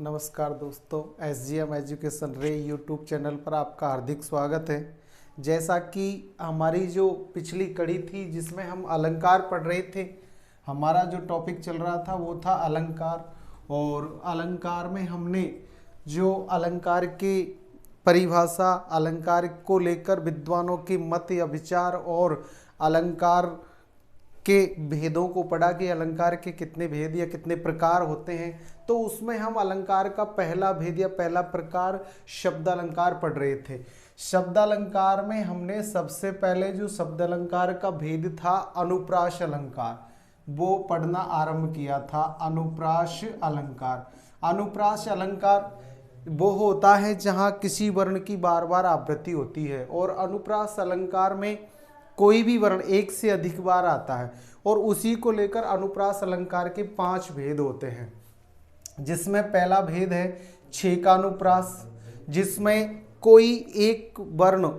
नमस्कार दोस्तों, SGM education रे यूट्यूब चैनल पर आपका हार्दिक स्वागत है। जैसा कि हमारी जो पिछली कड़ी थी जिसमें हम अलंकार पढ़ रहे थे, हमारा जो टॉपिक चल रहा था वो था अलंकार। और अलंकार में हमने जो अलंकार की परिभाषा, अलंकार को लेकर विद्वानों के मत या विचार और अलंकार के भेदों को पढ़ा कि अलंकार के कितने भेद या कितने प्रकार होते हैं। तो उसमें हम अलंकार का पहला भेद या पहला प्रकार शब्द अलंकार पढ़ रहे थे। शब्द अलंकार में हमने सबसे पहले जो शब्द अलंकार का भेद था अनुप्रास अलंकार, वो पढ़ना आरंभ किया था। अनुप्रास अलंकार, अनुप्रास अलंकार वो होता है जहाँ किसी वर्ण की बार बार आवृत्ति होती है, और अनुप्रास अलंकार में कोई भी वर्ण एक से अधिक बार आता है, और उसी को लेकर अनुप्रास अलंकार के 5 भेद होते हैं। जिसमें पहला भेद है छेकानुप्रास, जिसमें कोई एक वर्ण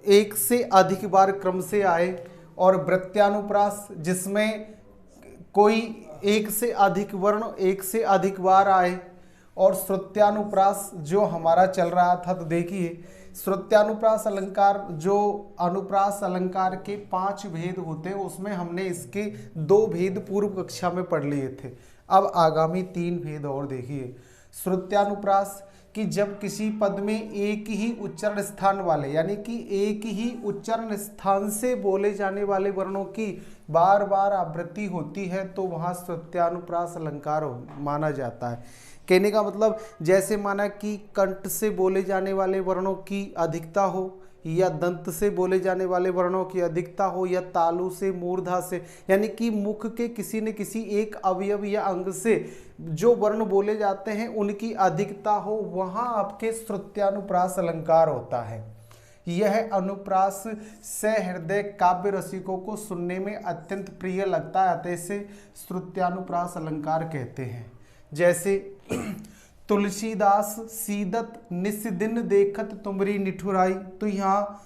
एक से अधिक बार क्रम से आए, और वृत्त्यानुप्रास जिसमें कोई एक से अधिक वर्ण एक से अधिक बार आए, और श्रुत्यानुप्रास जो हमारा चल रहा था। तो देखिए, श्रुत्यानुप्रास अलंकार जो अनुप्रास अलंकार के 5 भेद होते हैं, उसमें हमने इसके 2 भेद पूर्व कक्षा में पढ़ लिए थे। अब आगामी 3 भेद और देखिए। श्रुत्यानुप्रास कि जब किसी पद में एक ही उच्चारण स्थान वाले, यानी कि एक ही उच्चारण स्थान से बोले जाने वाले वर्णों की बार बार आवृत्ति होती है, तो वहाँ श्रुत्यानुप्रास अलंकार माना जाता है। कहने का मतलब, जैसे माना कि कंठ से बोले जाने वाले वर्णों की अधिकता हो, या दंत से बोले जाने वाले वर्णों की अधिकता हो, या तालु से, मूर्धा से, यानी कि मुख के किसी न किसी एक अवयव या अंग से जो वर्ण बोले जाते हैं उनकी अधिकता हो, वहाँ आपके श्रुत्यानुप्रास अलंकार होता है। यह अनुप्रास सहृदय काव्य रसिकों को सुनने में अत्यंत प्रिय लगता है, अतः इसे श्रुत्यानुप्रास अलंकार कहते हैं। जैसे तुलसीदास सीदत निस दिन देखत तुमरी निठुराई, तो यहाँ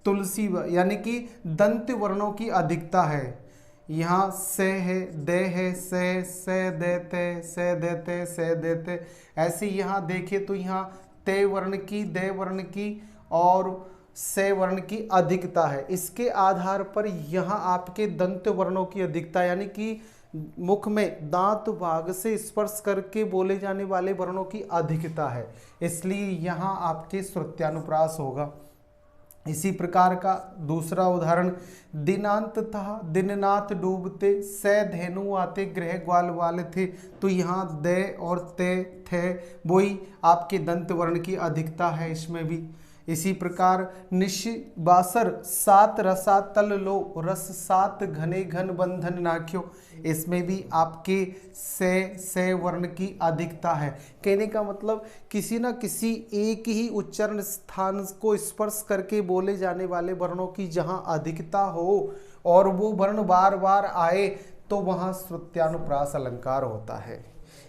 तुलसी यानी कि दंत वर्णों की अधिकता है। यहाँ से है, दे है, से देते, से देते, से देते। ऐसे यहाँ देखे तो यहाँ ते वर्ण की, दे वर्ण की और से वर्ण की अधिकता है। इसके आधार पर यहाँ आपके दंत वर्णों की अधिकता, यानी कि मुख में दांत भाग से स्पर्श करके बोले जाने वाले वर्णों की अधिकता है, इसलिए यहाँ आपके श्रुत्यानुप्रास होगा। इसी प्रकार का दूसरा उदाहरण, दिनांत था दिननाथ डूबते, से धेनु आते गृह ग्वाल वाले थे, तो यहाँ दे और ते थे वही आपके दंत वर्ण की अधिकता है इसमें भी। इसी प्रकार निशिबासर सात रसा तल लो, रस सात घने घन बंधन नाख्यो, इसमें भी आपके से वर्ण की अधिकता है। कहने का मतलब, किसी न किसी एक ही उच्चारण स्थान को स्पर्श करके बोले जाने वाले वर्णों की जहाँ अधिकता हो और वो वर्ण बार बार आए, तो वहाँ श्रुत्यानुप्रास अलंकार होता है।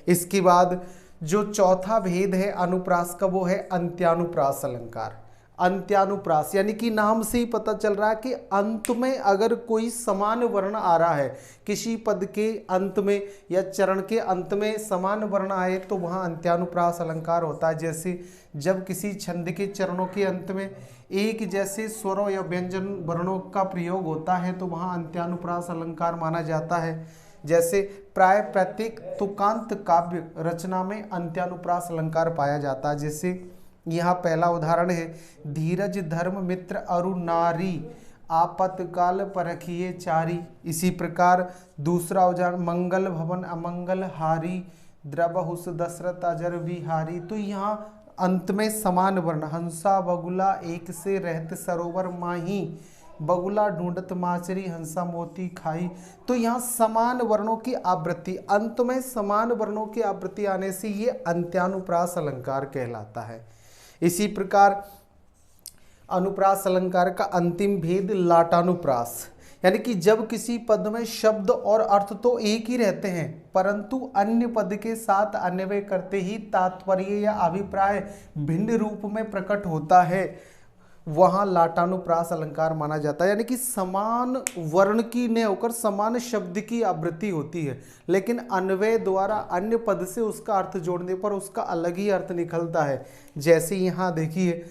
इसके बाद जो चौथा भेद है अनुप्रास का, वो है अंत्यानुप्रास अलंकार। अंत्यानुप्रास यानी कि नाम से ही पता चल रहा है कि अंत में अगर कोई समान वर्ण आ रहा है, किसी पद के अंत में या चरण के अंत में समान वर्ण आए, तो वहाँ अंत्यानुप्रास अलंकार होता है। जैसे जब किसी छंद के चरणों के अंत में एक जैसे स्वरों या व्यंजन वर्णों का प्रयोग होता है, तो वहाँ अंत्यानुप्रास अलंकार माना जाता है। जैसे प्राय प्रत्येक तुकांत काव्य रचना में अंत्यानुप्रास अलंकार पाया जाता है। जैसे यहाँ पहला उदाहरण है, धीरज धर्म मित्र अरु नारी, आपतकाल परखिए चारी। इसी प्रकार दूसरा उदाहरण, मंगल भवन अमंगल हारी, द्रबहुस दशरथ अजर बिहारी, तो यहाँ अंत में समान वर्ण, हंसा बगुला एक से रहत सरोवर माही, बगुला ढूंढत माचरी हंसा मोती खाई, तो यहाँ समान वर्णों की आवृत्ति, अंत में समान वर्णों की आवृत्ति आने से ये अंत्यानुप्रास अलंकार कहलाता है। इसी प्रकार अनुप्रास अलंकार का अंतिम भेद लाटानुप्रास, यानी कि जब किसी पद में शब्द और अर्थ तो एक ही रहते हैं, परंतु अन्य पद के साथ अन्वय करते ही तात्पर्य या अभिप्राय भिन्न रूप में प्रकट होता है, वहाँ लाटानुप्रास अलंकार माना जाता है। यानी कि समान वर्ण की न होकर समान शब्द की आवृत्ति होती है, लेकिन अन्वय द्वारा अन्य पद से उसका अर्थ जोड़ने पर उसका अलग ही अर्थ निकलता है। जैसे यहाँ देखिए,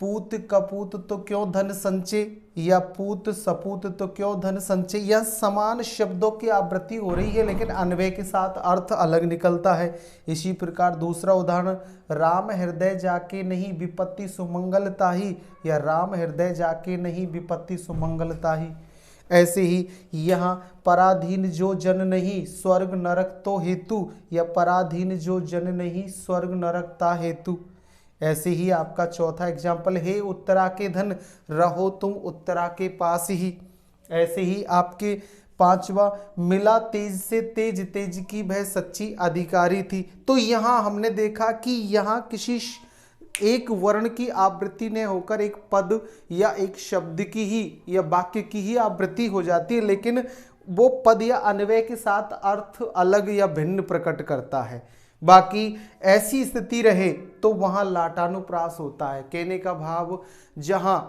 पूत कपूत तो क्यों धन संचय, या पूत सपूत तो क्यों धन संचय, यह समान शब्दों की आवृत्ति हो रही है लेकिन अन्वय के साथ अर्थ अलग निकलता है। इसी प्रकार दूसरा उदाहरण, राम हृदय जाके नहीं विपत्ति सुमंगलता ही, या राम हृदय जाके नहीं विपत्ति सुमंगलता ही। ऐसे ही यहाँ पराधीन जो जन नहीं स्वर्ग नरक तो हेतु, या पराधीन जो जन नहीं स्वर्ग नरक ता हेतु। ऐसे ही आपका चौथा एग्जाम्पल, हे उत्तरा के धन रहो तुम उत्तरा के पास ही। ऐसे ही आपके पांचवा, मिला तेज से तेज तेज की वह सच्ची अधिकारी थी। तो यहाँ हमने देखा कि यहाँ किसी एक वर्ण की आवृत्ति ने होकर एक पद या एक शब्द की ही या वाक्य की ही आवृत्ति हो जाती है, लेकिन वो पद या अन्वय के साथ अर्थ अलग या भिन्न प्रकट करता है। बाकी ऐसी स्थिति रहे तो वहां लाटानुप्रास होता है। कहने का भाव, जहां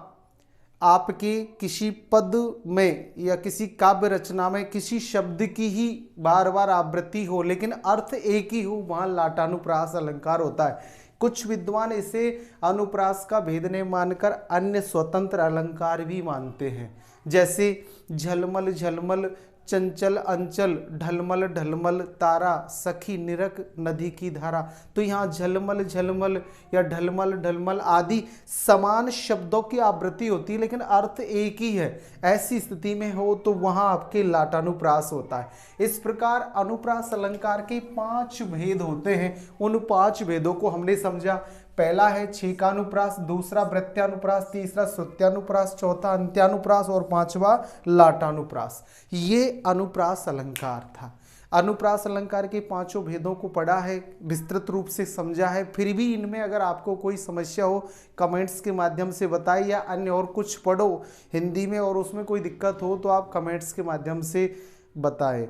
आपके किसी पद में या किसी काव्य रचना में किसी शब्द की ही बार बार आवृत्ति हो लेकिन अर्थ एक ही हो, वहां लाटानुप्रास अलंकार होता है। कुछ विद्वान इसे अनुप्रास का भेद नहीं मानकर अन्य स्वतंत्र अलंकार भी मानते हैं, जैसे झलमल झलमल, चंचल अंचल, ढलमल ढलमल तारा, सखी निरख नदी की धारा। तो यहाँ झलमल झलमल या ढलमल ढलमल आदि समान शब्दों की आवृत्ति होती है लेकिन अर्थ एक ही है। ऐसी स्थिति में हो तो वहाँ आपके लाटानुप्रास होता है। इस प्रकार अनुप्रास अलंकार के 5 भेद होते हैं। उन 5 भेदों को हमने समझा। पहला है छेकानुप्रास, दूसरा वृत्त्यानुप्रास, तीसरा श्रुत्यानुप्रास, चौथा अंत्यानुप्रास और 5वां लाटानुप्रास। ये अनुप्रास अलंकार था। अनुप्रास अलंकार के 5 भेदों को पढ़ा है, विस्तृत रूप से समझा है। फिर भी इनमें अगर आपको कोई समस्या हो कमेंट्स के माध्यम से बताएं, या अन्य और कुछ पढ़ो हिंदी में और उसमें कोई दिक्कत हो तो आप कमेंट्स के माध्यम से बताएं।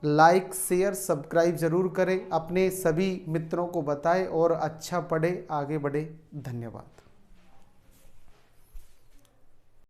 लाइक शेयर सब्सक्राइब जरूर करें, अपने सभी मित्रों को बताएं और अच्छा पढ़े आगे बढ़े। धन्यवाद।